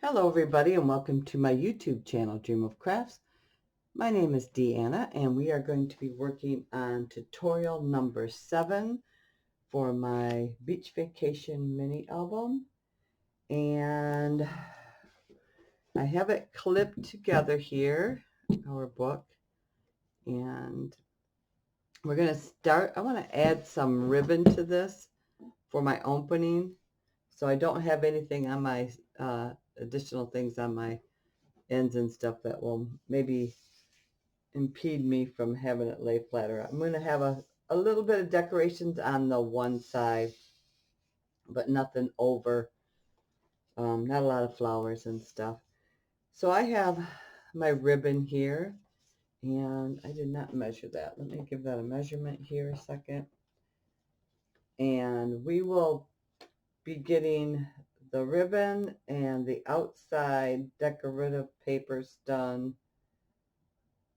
Hello everybody and welcome to my YouTube channel, Dream of Crafts. My name is Deanna and we are going to be working on tutorial number 7 for my beach vacation mini album. And I have it clipped together here, our book, and we're going to start. I want to add some ribbon to this for my opening. So I don't have anything on my additional things on my ends and stuff that will maybe impede me from having it lay flatter. I'm going to have a little bit of decorations on the one side, but nothing over, not a lot of flowers and stuff. So I have my ribbon here, and I did not measure that. Let me give that a measurement here a second. And we will be getting the ribbon and the outside decorative papers done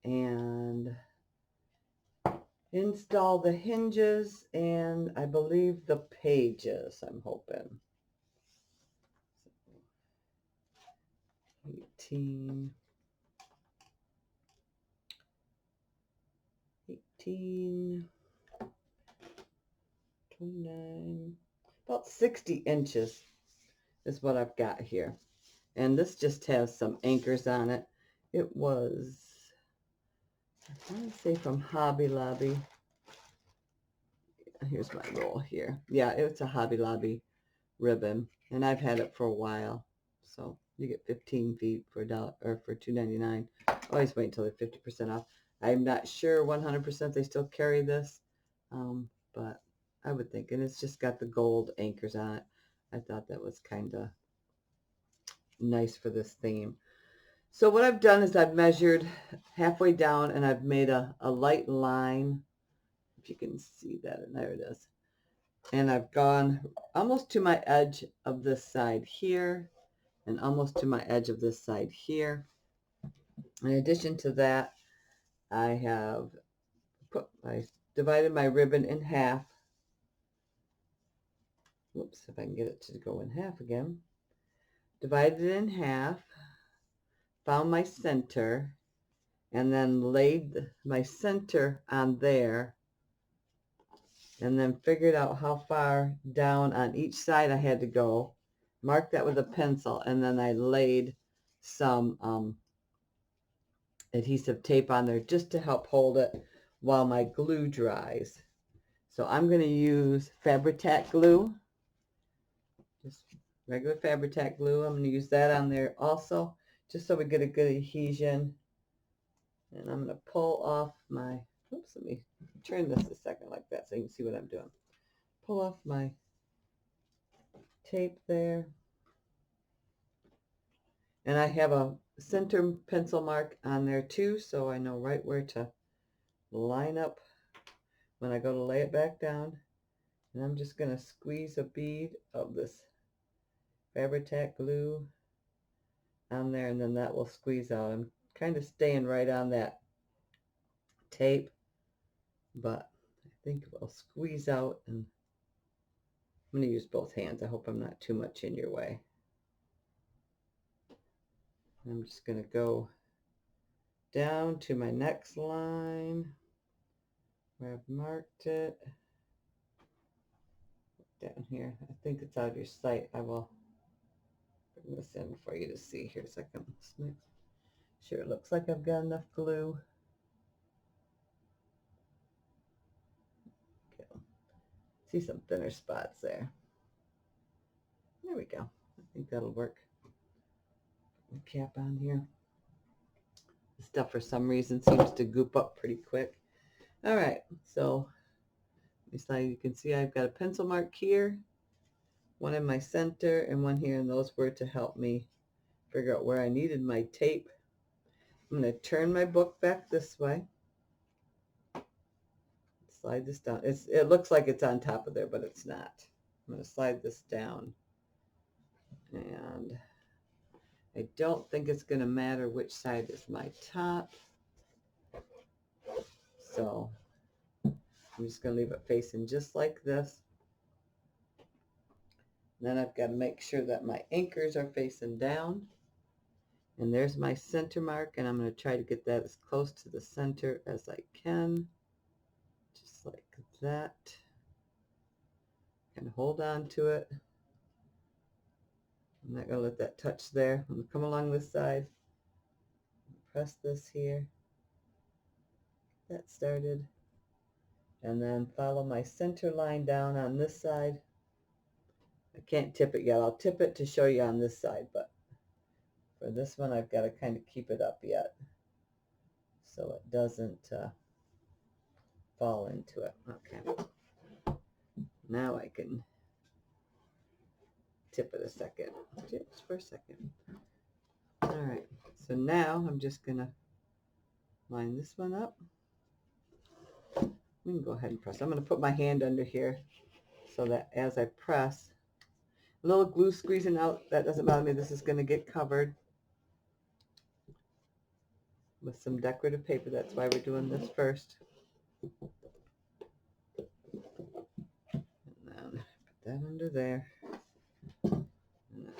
and install the hinges and I believe the pages, I'm hoping. 18, 29, about 60 inches is what I've got here. And this just has some anchors on it. It was, I want to say from Hobby Lobby. Here's my roll here. Yeah, it's a Hobby Lobby ribbon, and I've had it for a while. So you get 15 feet for $1 or for $2.99. Always wait until they're 50% off. I'm not sure 100% they still carry this, but I would think. And it's just got the gold anchors on it. I thought that was kind of nice for this theme. So what I've done is I've measured halfway down and I've made a light line. If you can see that, and there it is. And I've gone almost to my edge of this side here and almost to my edge of this side here. In addition to that, I divided my ribbon in half. Whoops, if I can get it to go in half again. Divided it in half, found my center, and then laid my center on there, and then figured out how far down on each side I had to go. Marked that with a pencil, and then I laid some adhesive tape on there just to help hold it while my glue dries. So I'm going to use Fabri-Tac glue, just regular Fabri-Tac glue. I'm going to use that on there also, just so we get a good adhesion. And I'm going to pull off my, oops, let me turn this a second like that so you can see what I'm doing. Pull off my tape there. And I have a center pencil mark on there too, so I know right where to line up when I go to lay it back down. And I'm just going to squeeze a bead of this Fabri-Tac glue on there, and then that will squeeze out. I'm kind of staying right on that tape, but I think it will squeeze out, and I'm going to use both hands. I hope I'm not too much in your way. I'm just going to go down to my next line where I've marked it. Down here. I think it's out of your sight. I will bring this in for you to see here a second. Make sure it looks like I've got enough glue. Okay. See some thinner spots there. There we go. I think that'll work. Put the cap on here. The stuff for some reason seems to goop up pretty quick. All right, so you can see I've got a pencil mark here, one in my center, and one here, and those were to help me figure out where I needed my tape. I'm going to turn my book back this way. Slide this down. It looks like it's on top of there, but it's not. I'm going to slide this down. And I don't think it's going to matter which side is my top. So I'm just going to leave it facing just like this. Then I've got to make sure that my anchors are facing down. And there's my center mark, and I'm going to try to get that as close to the center as I can, just like that. And hold on to it. I'm not going to let that touch there. I'm going to come along this side, press this here, that started, and then follow my center line down on this side. I can't tip it yet. I'll tip it to show you on this side, but for this one I've got to kind of keep it up yet so it doesn't fall into it. Okay, now I can tip it a second, just for a second. All right, so now I'm just gonna line this one up. We can go ahead and press. I'm gonna put my hand under here so that as I press, a little glue squeezing out, that doesn't bother me. This is gonna get covered with some decorative paper. That's why we're doing this first. And then put that under there. And then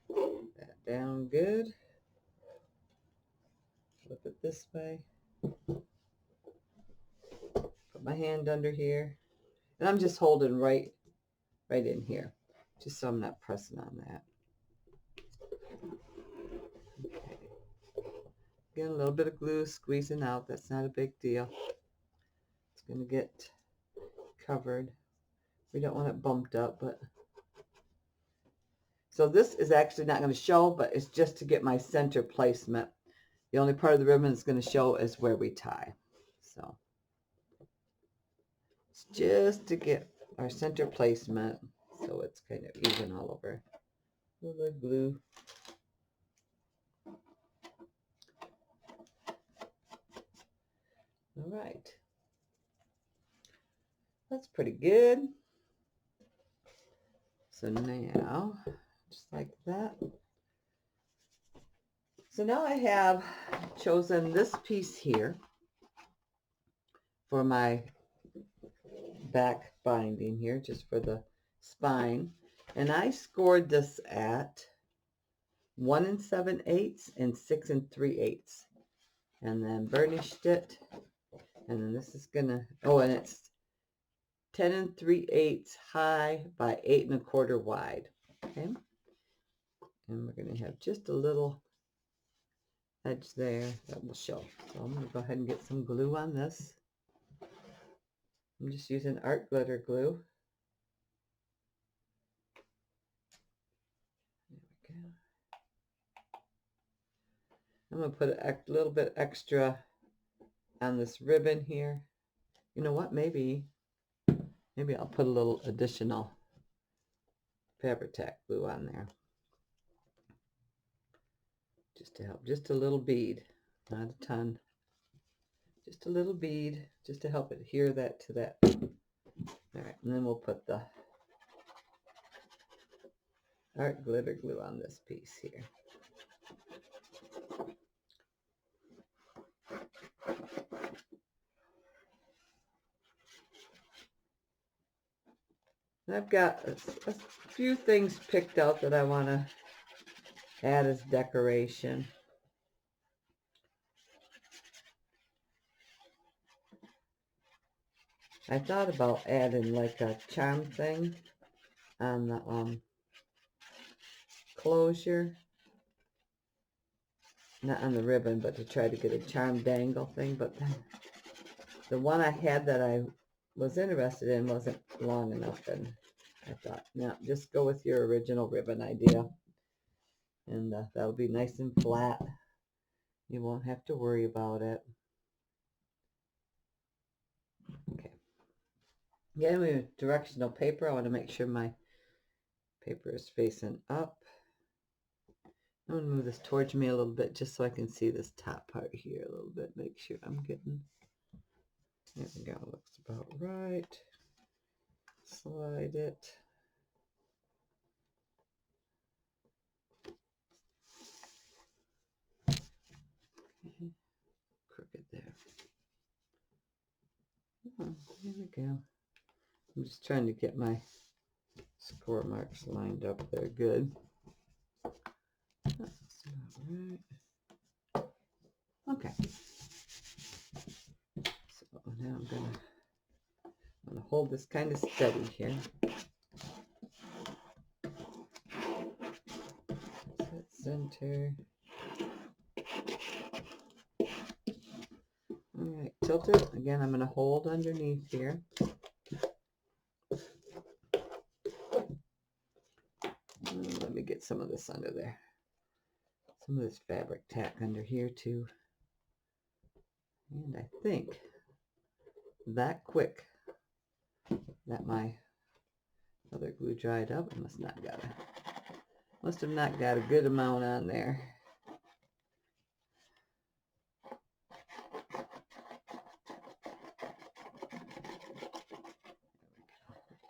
put that down good. Flip it this way. Put my hand under here. And I'm just holding right in here, just so I'm not pressing on that. Okay. Again, a little bit of glue squeezing out. That's not a big deal. It's going to get covered. We don't want it bumped up, but so this is actually not going to show, but it's just to get my center placement. The only part of the ribbon that's going to show is where we tie. So it's just to get our center placement so it's kind of even all over. A little glue. All right. That's pretty good. So now, just like that. So now I have chosen this piece here for my back binding here, just for the spine. And I scored this at 1 7/8 and 6 3/8. And then burnished it. And then this is gonna, oh, and it's 10 3/8 high by 8 1/4 wide. Okay. And we're gonna have just a little edge there that will show. So I'm gonna go ahead and get some glue on this. I'm just using art glitter glue. There we go. I'm gonna put a little bit extra on this ribbon here. You know what? Maybe I'll put a little additional Fabri-Tac glue on there, just to help. Just a little bead, not a ton. Just a little bead, just to help adhere that to that. All right, and then we'll put the art glitter glue on this piece here. And I've got a few things picked out that I want to add as decoration. I thought about adding like a charm thing on the closure, not on the ribbon, but to try to get a charm dangle thing. But the one I had that I was interested in wasn't long enough, and I thought, no, just go with your original ribbon idea, and that'll be nice and flat. You won't have to worry about it. Okay. Again, with directional paper, I want to make sure my paper is facing up. I'm going to move this towards me a little bit just so I can see this top part here a little bit. Make sure I'm getting, there we go, looks about right. Slide it. Okay. Crooked there. Oh, there we go. I'm just trying to get my score marks lined up there good. That's Right. Okay. So now I'm gonna hold this kind of steady here. Set center. All right, tilt it. Again, I'm gonna hold underneath here. Let me get some of this under there. Some of this fabric tack under here too. And I think that quick that my other glue dried up. I must have not got a good amount on there.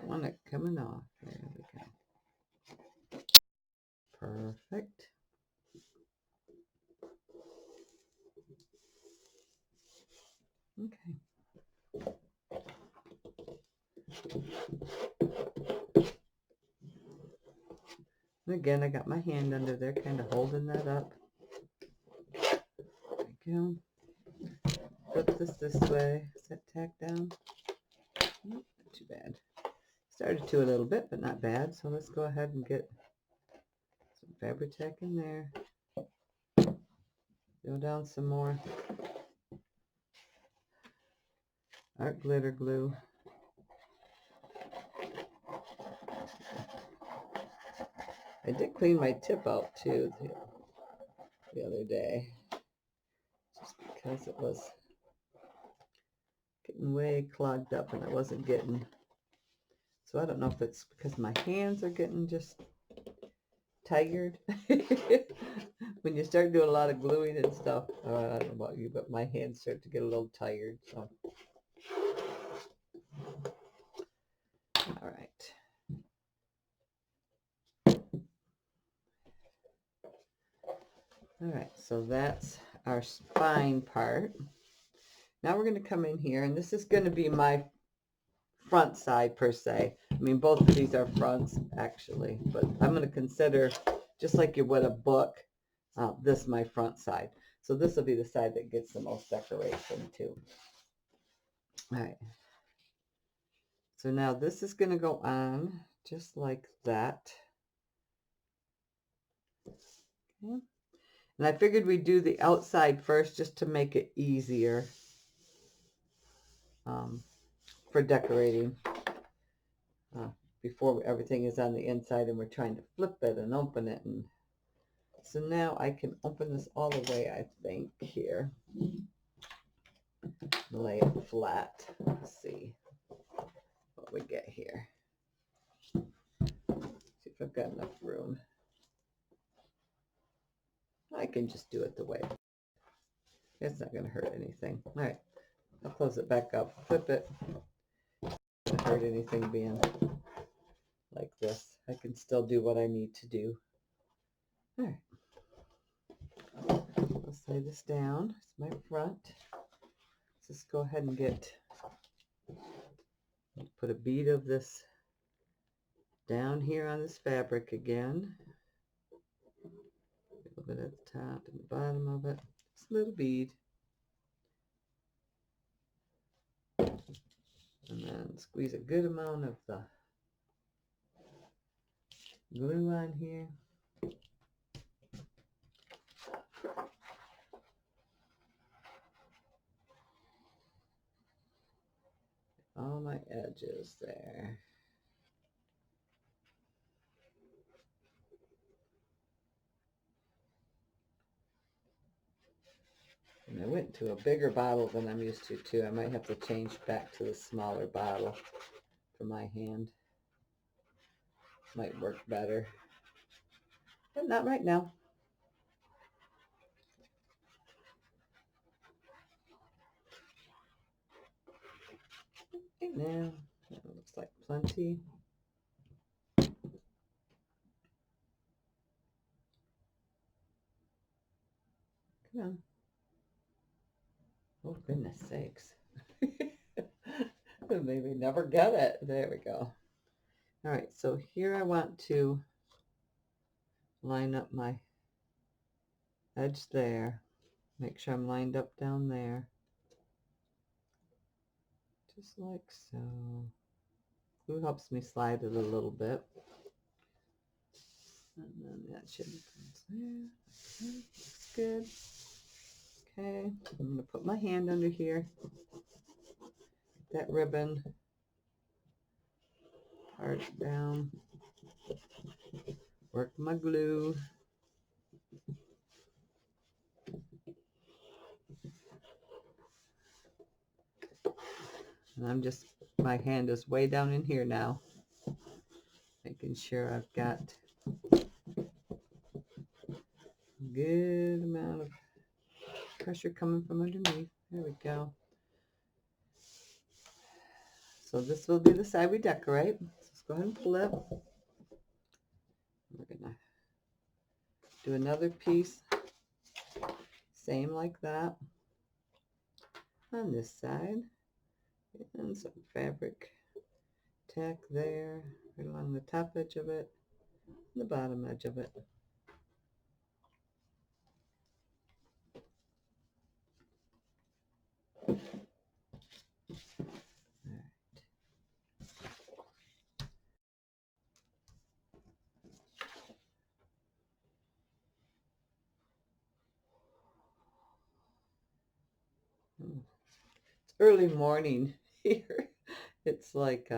I want it coming off. There we go. Perfect. Okay. And again, I got my hand under there, kind of holding that up. There we go. Flip this way. Set tack down. Not too bad. Started to a little bit, but not bad. So let's go ahead and get some fabric tack in there. Go down some more art glitter glue. I did clean my tip out too the other day, just because it was getting way clogged up and I wasn't getting, so I don't know if it's because my hands are getting just tired. When you start doing a lot of gluing and stuff, I don't know about you, but my hands start to get a little tired. So all right. All right, so that's our spine part. Now we're going to come in here, and this is going to be my front side per se. I mean, both of these are fronts actually, but I'm going to consider, just like you would a book, this my front side. So this will be the side that gets the most decoration too. All right. So now this is going to go on just like that. Okay. And I figured we'd do the outside first just to make it easier for decorating before everything is on the inside and we're trying to flip it and open it. And so now I can open this all the way, I think, here. Lay it flat. Let's see what we get here. See if I've got enough room. I can just do it the way. It's not going to hurt anything. All right, I'll close it back up, flip it. Doesn't hurt anything being like this. I can still do what I need to do. All right, let's lay this down. It's my front. Let's just go ahead and put a bead of this down here on this fabric again. A little bit at the top and the bottom of it. Just a little bead. And then squeeze a good amount of the glue on here. All my edges there. And I went to a bigger bottle than I'm used to too. I might have to change back to the smaller bottle for my hand. Might work better. But not right now. Right now, that looks like plenty. Come on. Oh, goodness sakes. Maybe never get it. There we go. All right, so here I want to line up my edge there. Make sure I'm lined up down there. Just like so. Glue helps me slide it a little bit. And then that should be there. Okay, looks good. Okay, I'm going to put my hand under here. That ribbon part down. Work my glue. And I'm just, my hand is way down in here now. Making sure I've got a good amount of pressure coming from underneath. There we go. So this will be the side we decorate. Let's go ahead and flip. We're going to do another piece, same like that, on this side. And some fabric tack there, right along the top edge of it, and the bottom edge of it. It's early morning here. It's like,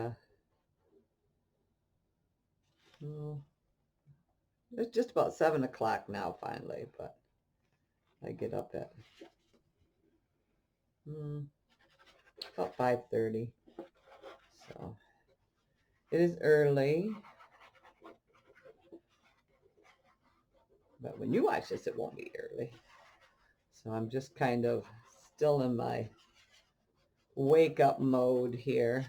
well, it's just about 7 o'clock now finally, but I get up at about 5:30. So it is early. But when you watch this, it won't be early. So I'm just kind of still in my wake up mode here.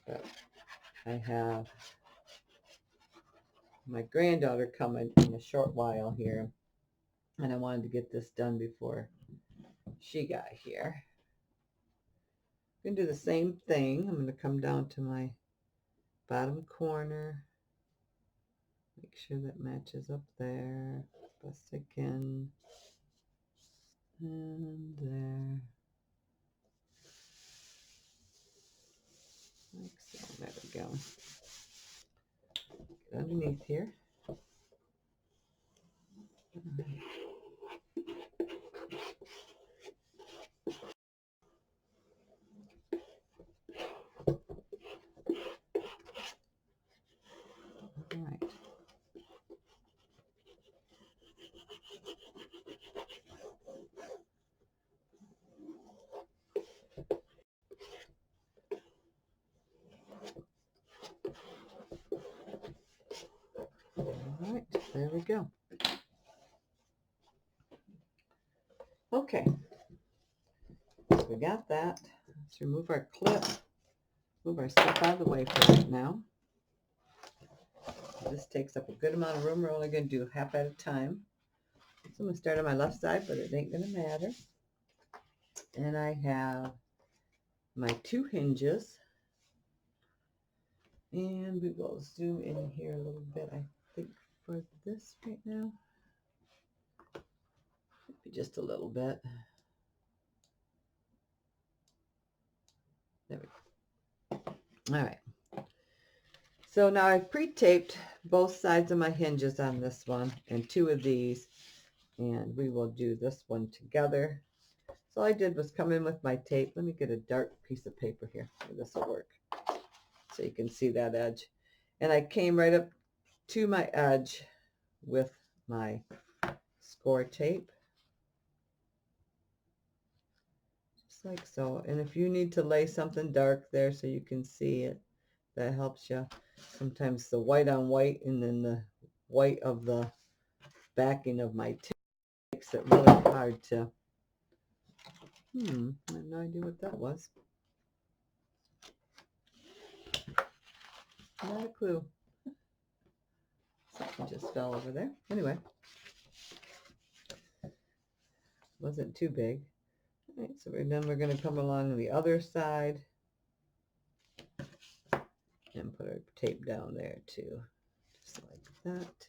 But I have my granddaughter coming in a short while here. And I wanted to get this done before she got here. I'm going to do the same thing. I'm going to come down to my bottom corner. Make sure that matches up there. Best I can. And there. Like so. There we go. Get underneath here. All right. All right, there we go. Okay, so we got that. Let's remove our clip, move our stuff out of the way for right now. This takes up a good amount of room. We're only going to do half at a time. So I'm going to start on my left side, but it ain't going to matter. And I have my 2 hinges. And we will zoom in here a little bit, I think, for this right now. Maybe just a little bit. There we go. All right. So now I've pre-taped both sides of my hinges on this one and 2 of these, and we will do this one together. So all I did was come in with my tape. Let me get a dark piece of paper here. This will work. So you can see that edge. And I came right up to my edge with my score tape. Just like so. And if you need to lay something dark there so you can see it, that helps you. Sometimes the white on white and then the white of the backing of my tape makes it really hard to... I have no idea what that was. Not a clue. Something just fell over there. Anyway. Wasn't too big. All right, so then we're going to come along the other side and put our tape down there too. Just like that.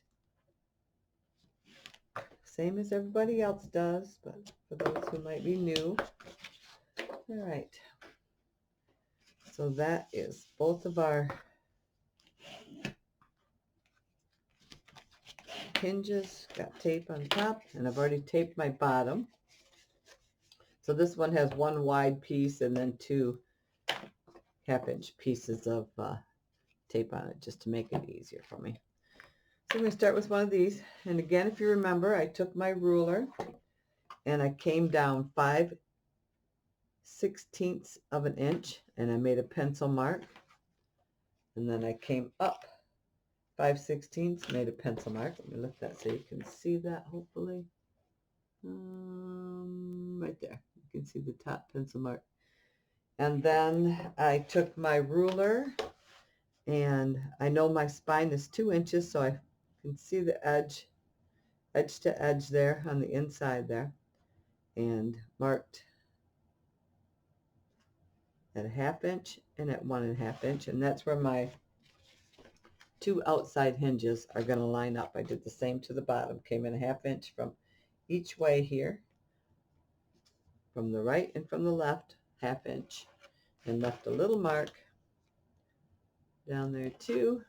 same as everybody else does, but for those who might be new. All right. So that is both of our hinges. Got tape on top, and I've already taped my bottom. So this one has one wide piece and then two half-inch pieces of tape on it, just to make it easier for me. So I'm going to start with one of these. And again, if you remember, I took my ruler and I came down 5/16 of an inch and I made a pencil mark. And then I came up 5/16, made a pencil mark. Let me lift that so you can see that, hopefully. Right there. You can see the top pencil mark. And then I took my ruler, and I know my spine is 2 inches, so I can see the edge to edge there on the inside there, and marked at 1/2 inch and at 1.5 inch, and that's where my 2 outside hinges are going to line up. I did the same to the bottom, came in 1/2 inch from each way here, from the right and from the left, 1/2 inch, and left a little mark down there too,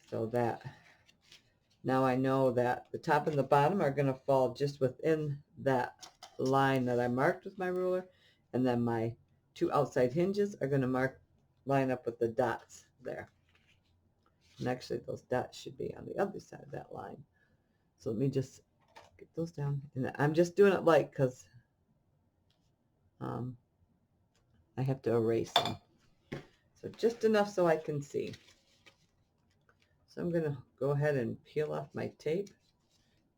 so that now I know that the top and the bottom are going to fall just within that line that I marked with my ruler, and then my 2 outside hinges are going to line up with the dots there. And actually those dots should be on the other side of that line. So let me just get those down. And I'm just doing it light because I have to erase them. So just enough so I can see. So I'm going to go ahead and peel off my tape.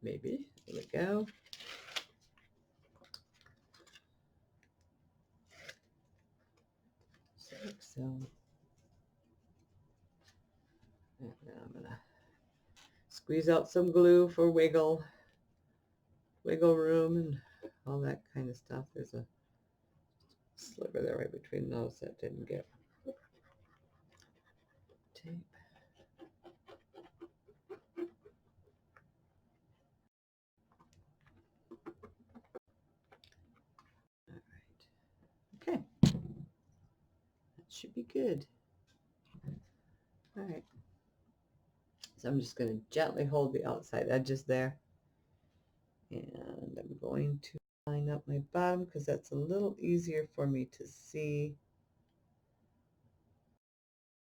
Maybe. There we go. Like so. And then I'm going to squeeze out some glue for wiggle room and all that kind of stuff. There's a sliver there right between those that didn't get tape. All right. Okay. That should be good. All right. So I'm just going to gently hold the outside edges there. And I'm going to line up my bottom because that's a little easier for me to see.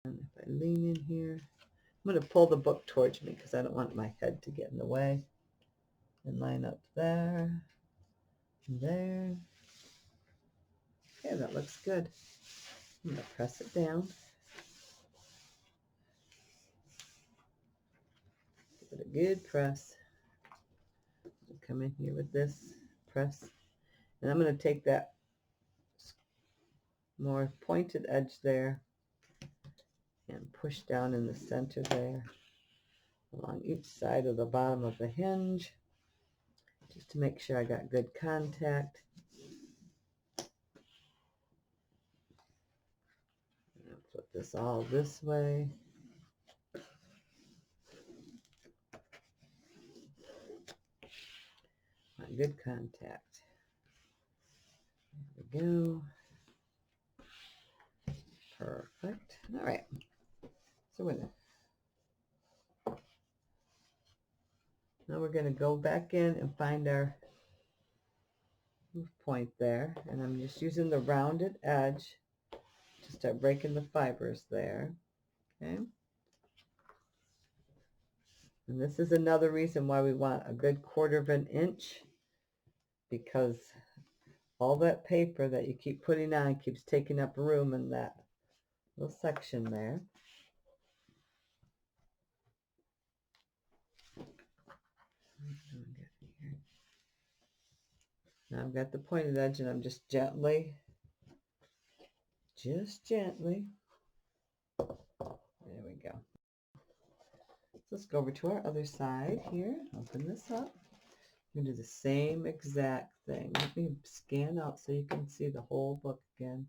And if I lean in here, I'm going to pull the book towards me because I don't want my head to get in the way. And line up there, and there. Okay, that looks good. I'm going to press it down. Give it a good press. Come in here with this, press. And I'm going to take that more pointed edge there and push down in the center there along each side of the bottom of the hinge, just to make sure I got good contact. And flip this all this way. Good contact. There we go. Perfect. All right. So now we're going to go back in and find our move point there, and I'm just using the rounded edge to start breaking the fibers there. Okay. And this is another reason why we want a good 1/4 of an inch, because all that paper that you keep putting on keeps taking up room in that little section there. Now I've got the pointed edge, and I'm just gently, there we go. Let's go over to our other side here. Open this up. I'm going to do the same exact thing. Let me scan out so you can see the whole book again.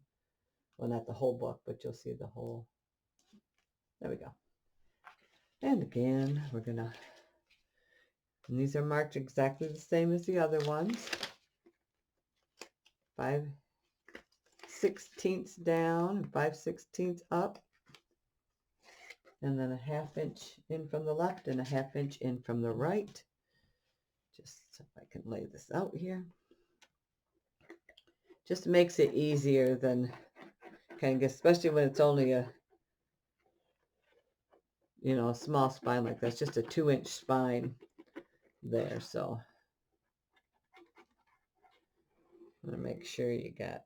Well, not the whole book, but you'll see the whole. There we go. And again, we're going to And these are marked exactly the same as the other ones. 5/16 down, 5/16 up, and then a 1/2 inch in from the left and a 1/2 inch in from the right. Just so if I can lay this out here. Just makes it easier than kind of, especially when it's only a, a small spine like this, just a 2-inch spine there. So I'm going to make sure you got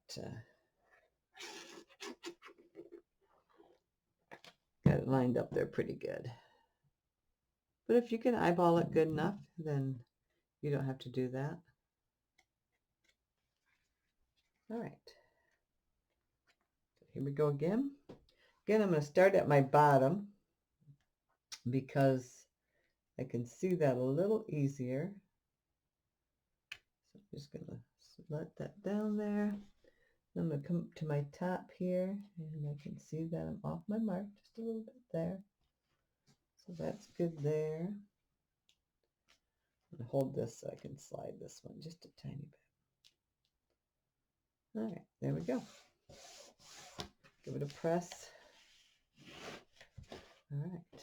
it lined up there pretty good. But if you can eyeball it good enough, then you don't have to do that. All right. Here we go again. Again, I'm going to start at my bottom because I can see that a little easier. So I'm just going to let that down there. I'm going to come up to my top here, and I can see that I'm off my mark just a little bit there. So that's good there. I'm going to hold this so I can slide this one just a tiny bit. All right, there we go. Give it a press. All right.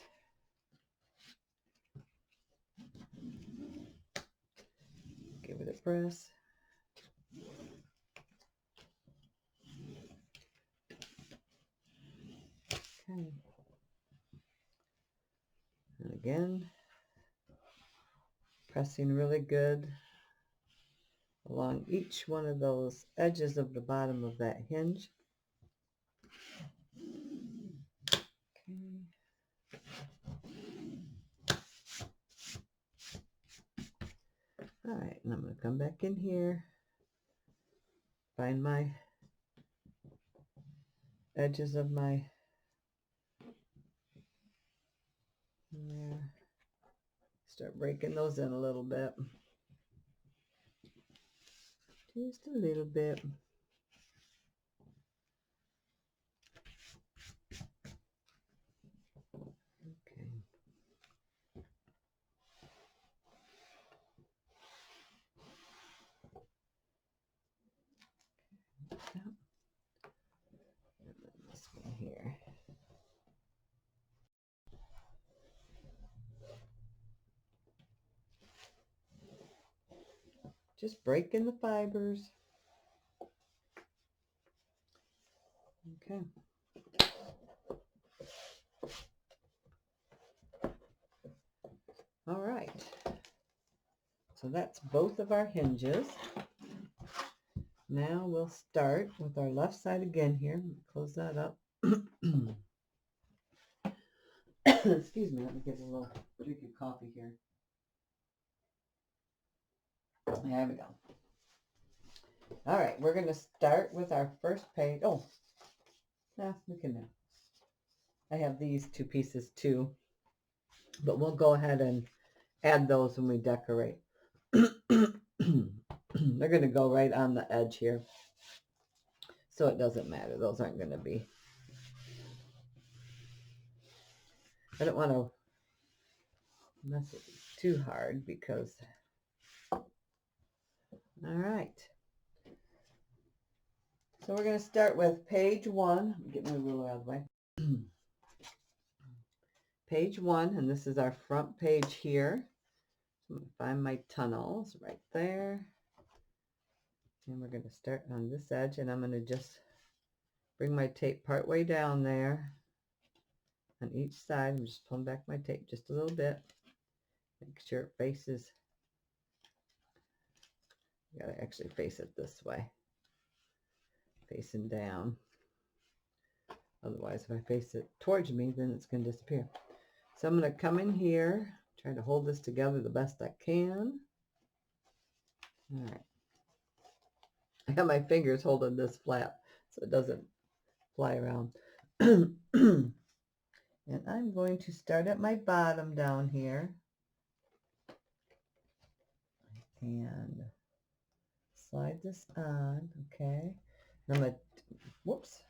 Give it a press. Okay. And again, pressing really good along each one of those edges of the bottom of that hinge. Okay. All right, and I'm going to come back in here, find my edges of my there. Start breaking those in a little bit. Just a little bit. Okay. And then this one here. Just breaking the fibers. Okay. All right. So that's both of our hinges. Now we'll start with our left side again here. Close that up. Excuse me, let me get a little drink of coffee here. There we go. All right, we're going to start with our first page. Oh, look at that. I have these 2 pieces too, but we'll go ahead and add those when we decorate. They're going to go right on the edge here, so it doesn't matter. Those aren't going to be. I don't want to mess it too hard because. All right. So we're going to start with page 1. Get my ruler out of the way. Page 1, and this is our front page here. So I'm going to find my tunnels right there. And we're going to start on this edge, and I'm going to just bring my tape part way down there on each side. I'm just pulling back my tape just a little bit. Make sure it faces. You got to actually face it this way, facing down. Otherwise, if I face it towards me, then it's going to disappear. So I'm going to come in here, try to hold this together the best I can. All right. I have my fingers holding this flap so it doesn't fly around. And I'm going to start at my bottom down here and slide this on. Okay. I'm going to, whoops.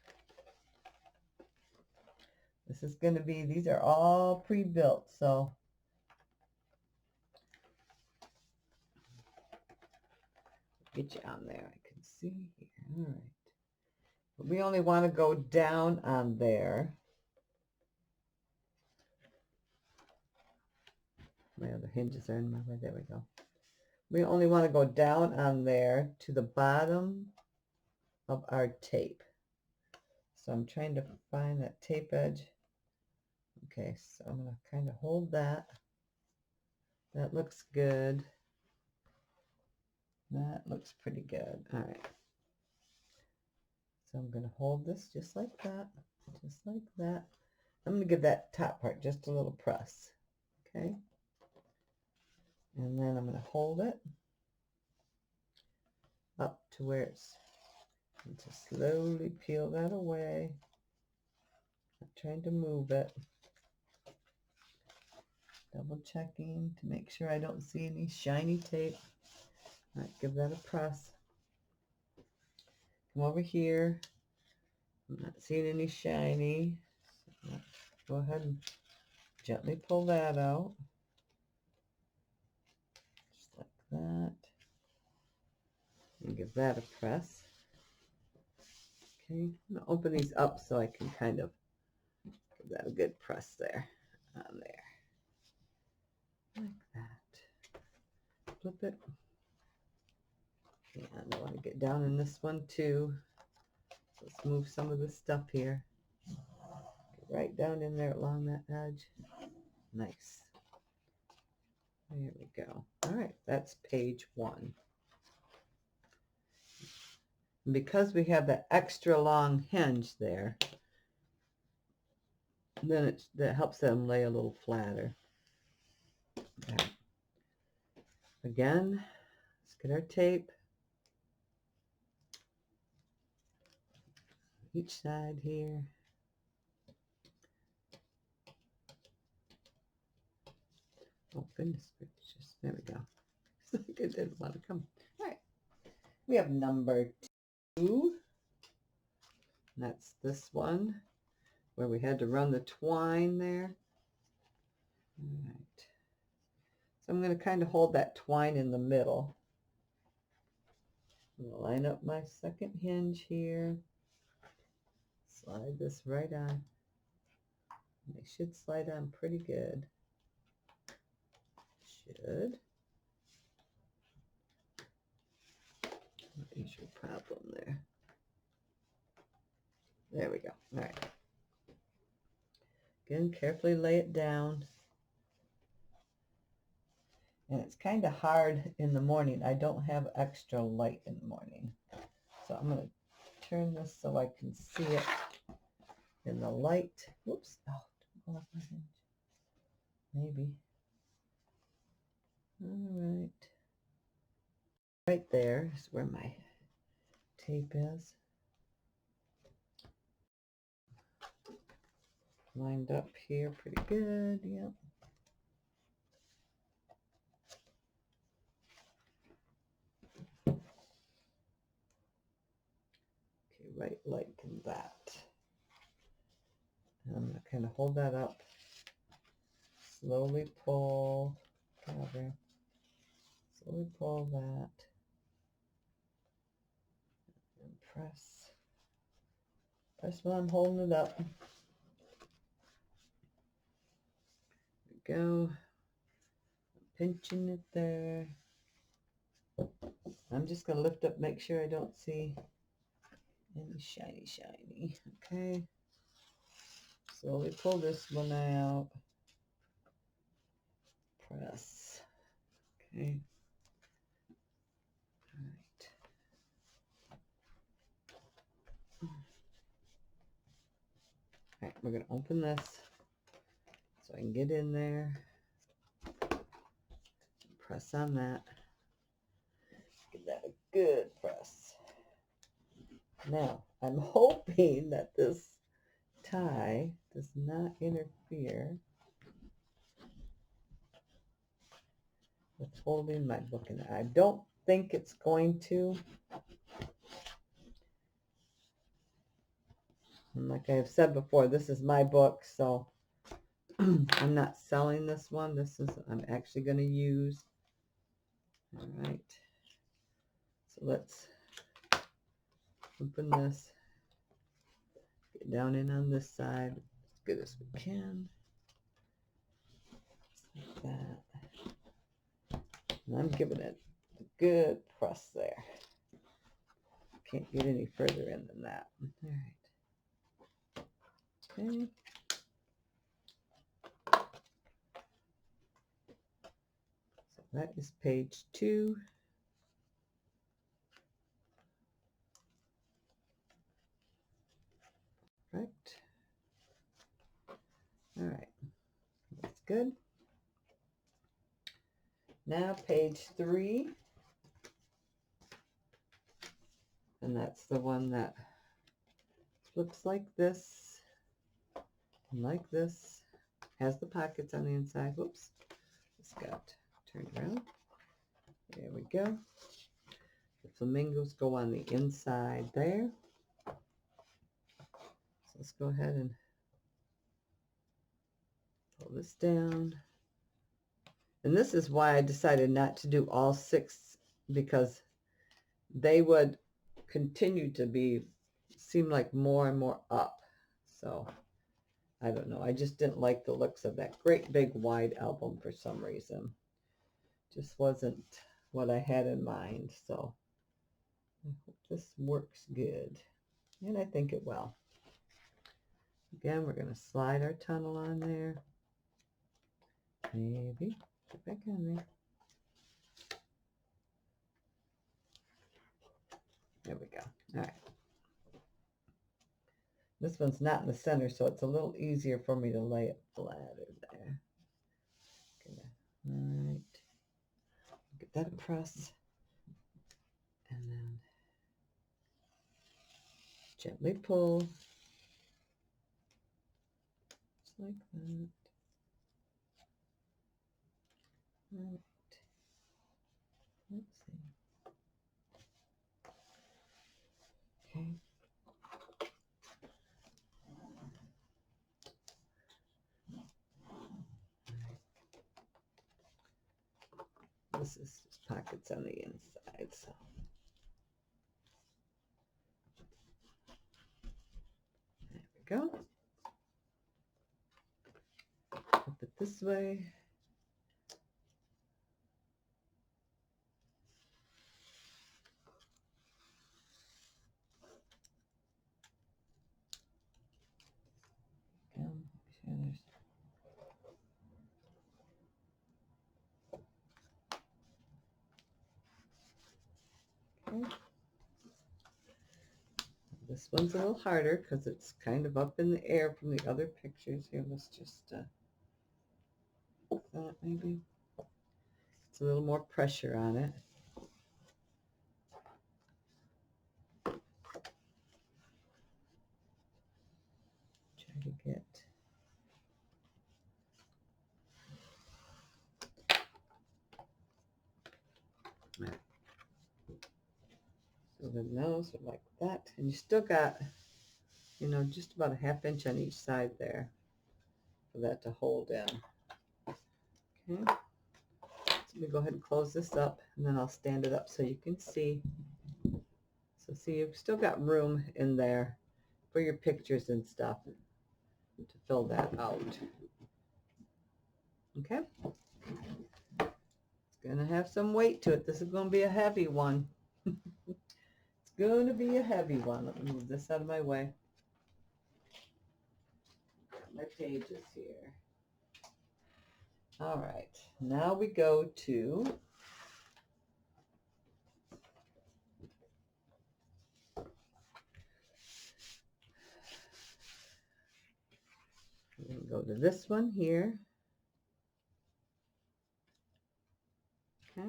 This is going to be, these are all pre-built, so Get you on there. I can see here. All right. But we only want to go down on there. My other hinges are in my way. There we go. We only want to go down on there to the bottom of our tape. So I'm trying to find that tape edge. Okay, so I'm going to kind of hold that. That looks good. That looks pretty good. All right. So I'm going to hold this just like that. Just like that. I'm going to give that top part just a little press. Okay. And then I'm going to hold it up to where it's, and to slowly peel that away. I'm trying to move it. Double checking to make sure I don't see any shiny tape. All right, give that a press. Come over here. I'm not seeing any shiny. So go ahead and gently pull that out. Just like that. And give that a press. Okay, I'm going to open these up so I can kind of give that a good press there, on there. Like that. Flip it. And I want to get down in this one too. So let's move some of the stuff here. Get right down in there along that edge. Nice. There we go. All right, that's page 1. And because we have that extra long hinge there, then that helps them lay a little flatter. Okay. Again, let's get our tape. Each side here. Oh, goodness gracious. There we go. It's like it didn't want to come. All right. We have number 2. And that's this one where we had to run the twine there. All right. So I'm going to kind of hold that twine in the middle. I'm going to line up my second hinge here. Slide this right on. They should slide on pretty good. Should. What is your problem there? There we go. All right. Again, carefully lay it down. And it's kind of hard in the morning. I don't have extra light in the morning. So I'm going to turn this so I can see it in the light. Whoops. Oh, don't go off my hinge. Maybe. All right. Right there is where my tape is. Lined up here pretty good. Yep. Okay, right like that. And I'm going to kind of hold that up. Slowly pull. Cover. Slowly pull that. And press. Press while I'm holding it up. There we go. Pinching it there. I'm just going to lift up, make sure I don't see any shiny. Okay. Slowly pull this one out. Press. Okay. All right, we're going to open this so I can get in there. Press on that. Give that a good press. Now, I'm hoping that this tie does not interfere with holding my book in there. I don't think it's going to. And like I've said before, this is my book, so I'm not selling this one. This is, I'm actually going to use. All right. So let's open this, get down in on this side as good as we can. Like that. And I'm giving it a good press there. Can't get any further in than that. All right. Okay. So that is page 2. Right. All right. That's good. Now page 3. And that's the one that flips like this and like this. Has the pockets on the inside. Whoops. It's got turned around. There we go. The flamingos go on the inside there. So let's go ahead and pull this down. And this is why I decided not to do all 6, because they would continue to seem like more and more up. So I don't know. I just didn't like the looks of that great big wide album for some reason. Just wasn't what I had in mind. So I hope this works good. And I think it will. Again, we're going to slide our tunnel on there. Maybe. Get back on there. There we go. All right. This one's not in the center, so it's a little easier for me to lay it flatter there. Okay. All right. Get that across. And then gently pull. Just like that. All right. Let's see. Okay. This is just pockets on the inside, so. There we go. Flip it this way. Okay. This one's a little harder because it's kind of up in the air from the other pictures. Here, let's just that maybe. It's a little more pressure on it. Try to get. So the nose are like that, and you still got, you know, just about a ½ inch on each side there for that to hold in. Okay, so let me go ahead and close this up, and then I'll stand it up so you can see. So see, you've still got room in there for your pictures and stuff to fill that out. Okay, it's gonna have some weight to it. This is gonna be a heavy one. It's going to be a heavy one. Let me move this out of my way. My pages here. All right, now we go to this one here. Okay.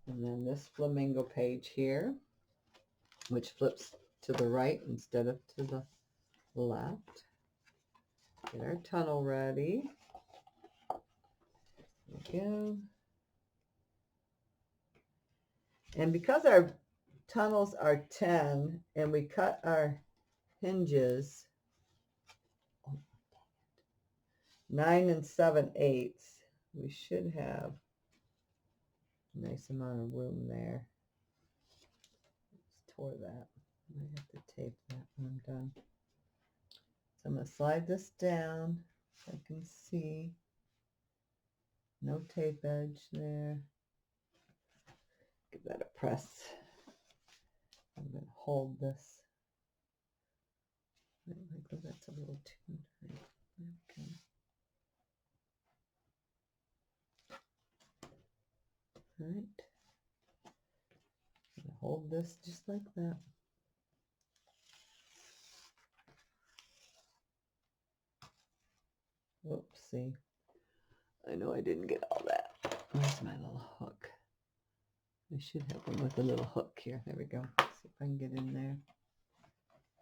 And then this flamingo page here, which flips to the right instead of to the left. Get our tunnel ready. There we go. And because our tunnels are 10 and we cut our hinges 9 7/8, we should have a nice amount of room there. Just tore that. I have to tape that when I'm done. So I'm going to slide this down so I can see. No tape edge there. Give that a press. I'm going to hold this. I think that's a little too tight. Okay. All right. Hold this just like that. Oopsie. I know I didn't get all that. Where's my little hook? I should have one with a little hook here. There we go. See if I can get in there.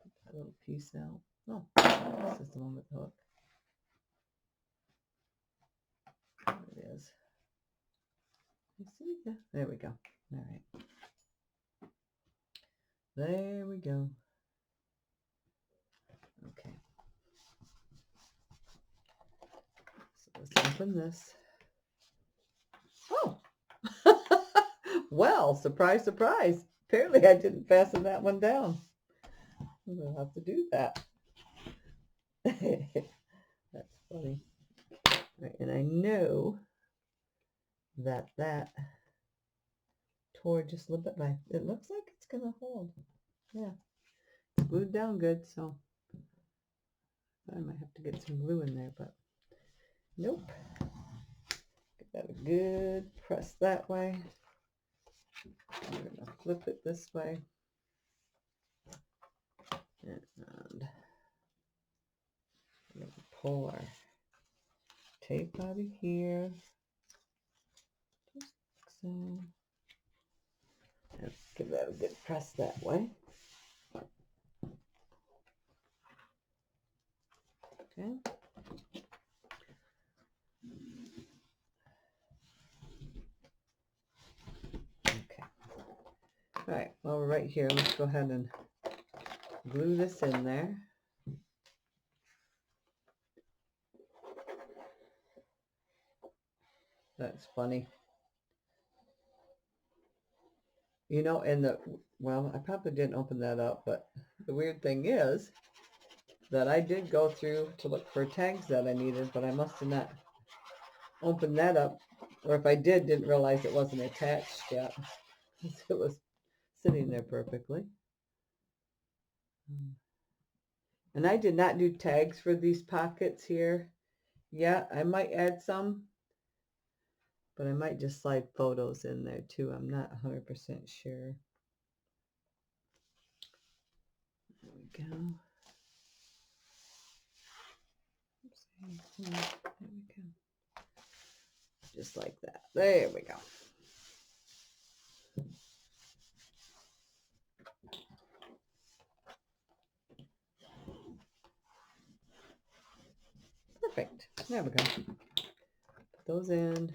Put that little piece out. Oh, this is the one with the hook. There it is. You see? Yeah. There we go. All right. There we go. Okay. So let's open this. Oh! Well, surprise, surprise. Apparently I didn't fasten that one down. We'll have to do that. That's funny. Right, and I know that tore just a little bit, but it looks like it's going to hold. Yeah. It's glued down good, so I might have to get some glue in there, but nope. Get that a good press that way. I'm going to flip it this way. And I'm going to pull our tape out of here. Just like so. And give that a good press that way. Okay. Okay. All right. Well, we're right here. Let's go ahead and glue this in there. That's funny. You know, well, I probably didn't open that up, but the weird thing is that I did go through to look for tags that I needed, but I must have not opened that up. Or if I didn't realize it wasn't attached yet. It was sitting there perfectly. And I did not do tags for these pockets here. Yeah, I might add some, but I might just slide photos in there too. I'm not 100% sure. There we go. There we go. Just like that. There we go. Perfect. There we go. Put those in.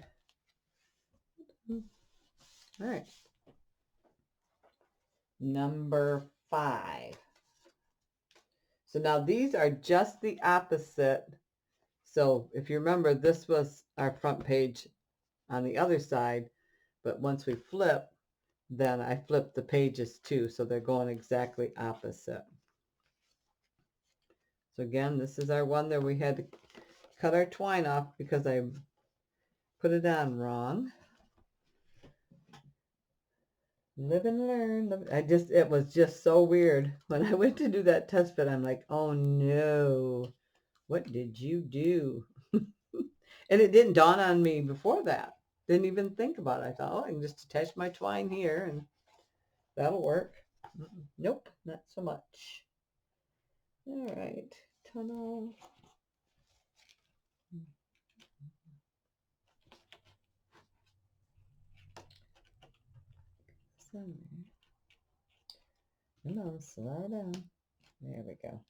All right. Number 5. So now these are just the opposite. So if you remember, this was our front page on the other side, but once we flip, then I flip the pages too, so they're going exactly opposite. So again, this is our one that we had to cut our twine off because I put it on wrong. Live and learn. It was just so weird. When I went to do that test fit, I'm like, oh no, what did you do? And it didn't dawn on me before that. Didn't even think about it. I thought, oh, I can just attach my twine here and that'll work. Nope, not so much. All right, tunnel. Come on, slow down. There we go.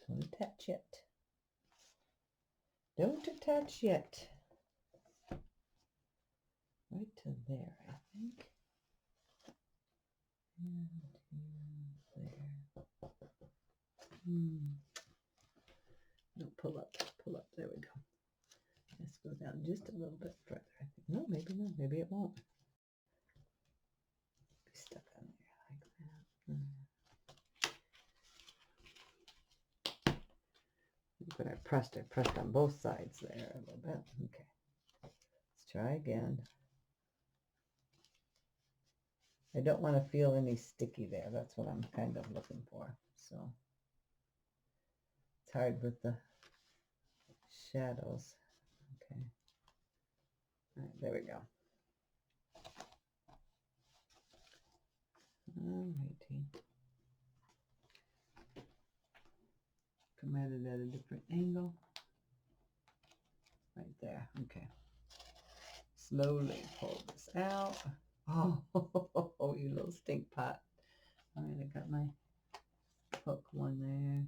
Don't attach yet. Don't attach yet. Right to there, I think. And there. No, pull up, pull up. There we go. Let's go down just a little bit further. I think. No, maybe not. Maybe it won't. Be stuck on there like that. But I pressed on both sides there a little bit. Okay. Let's try again. I don't want to feel any sticky there. That's what I'm kind of looking for. So it's hard with the shadows. Okay. All right, there we go. All righty. Come at it at a different angle. Right there. Okay. Slowly pull this out. Oh, you little stink pot. All right, I got my hook one there.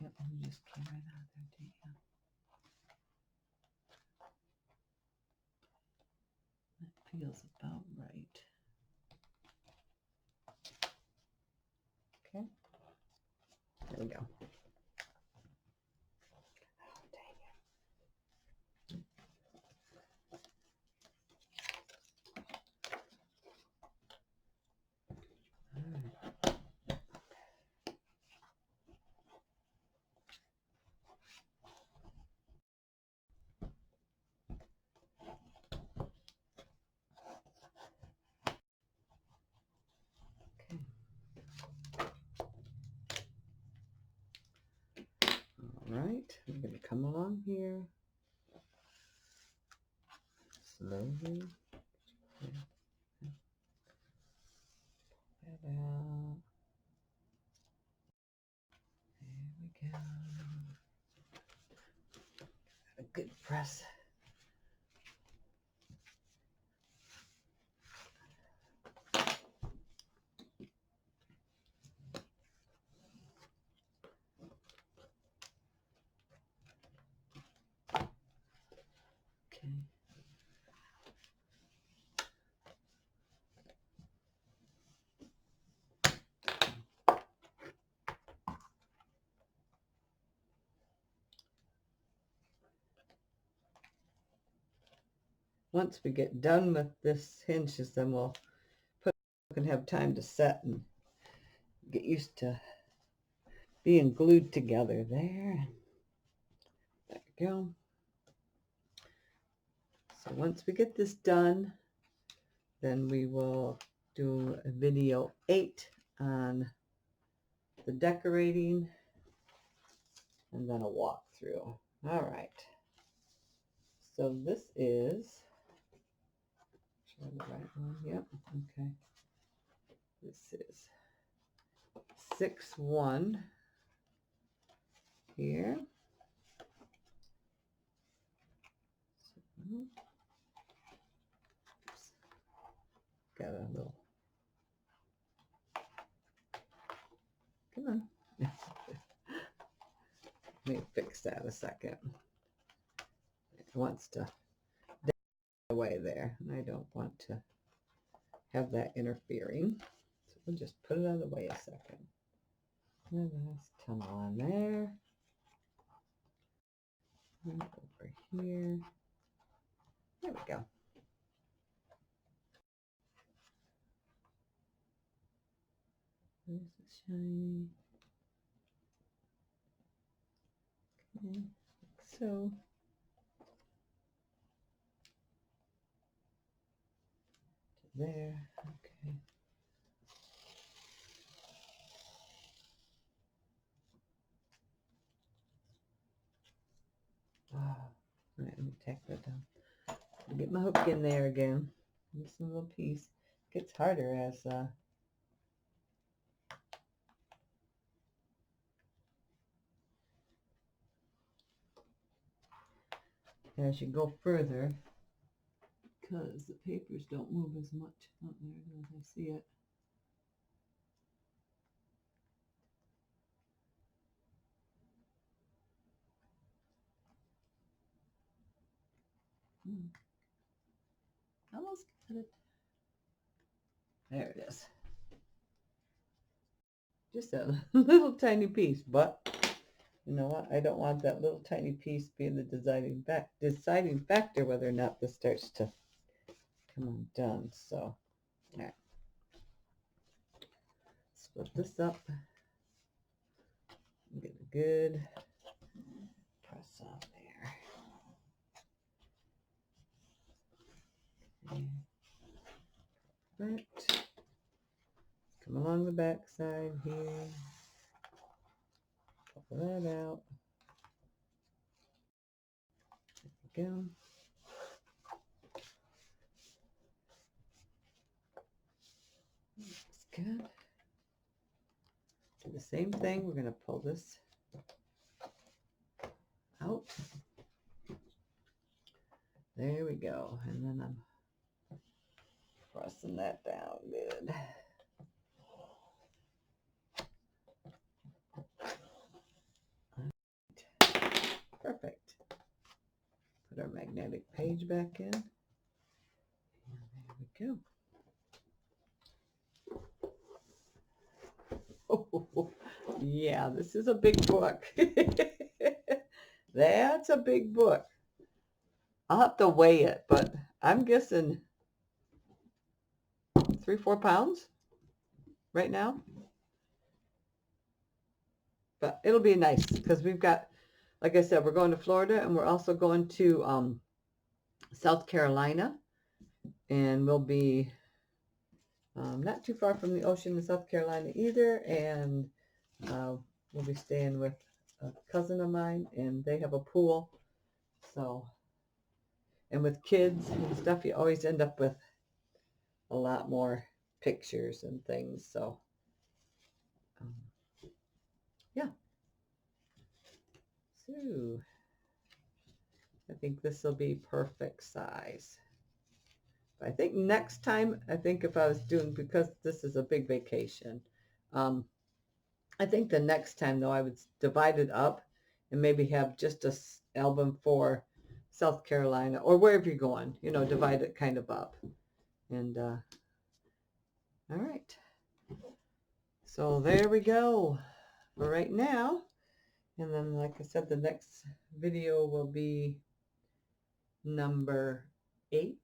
Yep, let me just get right out there, Deanna. That feels about right. Okay, there we go. Oh, dang it. All right. All right, I'm going to come along here slowly. Pull that out. There we go. A good press. Okay. Once we get done with this hinges, then we'll can have time to set and get used to being glued together. There we go. So once we get this done, then we will do a video 8 on the decorating and then a walkthrough. All right. So this is, show the right one. Yep. Okay. This is 6-1 here. Oops. Got a little, come on. Let me fix that a second. It wants to die away there, and I don't want to have that interfering. So we'll just put it out of the way a second. And let's come on there. And over here. There we go. There's the shiny. Okay, like so. There, okay. Oh, all right, let me tack that down. I'll get my hook in there again. Just a little piece. Gets harder as you go further, because the papers don't move as much. Oh, there it is. I see it. Almost got it. There it is. Just a little tiny piece, but you know what? I don't want that little tiny piece being the deciding factor whether or not this starts to come undone. So, all right, split this up. Get a good press on there. Perfect. Come along the back side here. Pull that out. There we go. That's good. Do the same thing. We're going to pull this out. There we go. And then I'm pressing that down good. Perfect. Put our magnetic page back in. And there we go. Oh, yeah, this is a big book. That's a big book. I'll have to weigh it, but I'm guessing 3-4 pounds right now. But it'll be nice because we've got, like I said, we're going to Florida and we're also going to South Carolina, and we'll be not too far from the ocean in South Carolina either, and we'll be staying with a cousin of mine, and they have a pool. So, and with kids and stuff, you always end up with a lot more pictures and things. So, yeah. So, I think this will be perfect size. I think next time, if I was doing, because this is a big vacation, I think the next time though, I would divide it up and maybe have just a album for South Carolina or wherever you're going, you know, divide it kind of up. And, all right. So there we go for right now. And then, like I said, the next video will be number 8.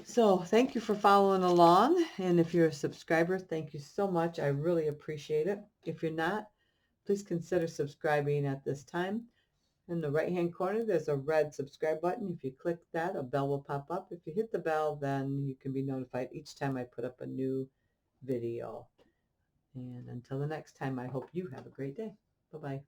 So thank you for following along. And if you're a subscriber, thank you so much. I really appreciate it. If you're not, please consider subscribing at this time. In the right-hand corner, there's a red subscribe button. If you click that, a bell will pop up. If you hit the bell, then you can be notified each time I put up a new video. And until the next time, I hope you have a great day. Bye-bye.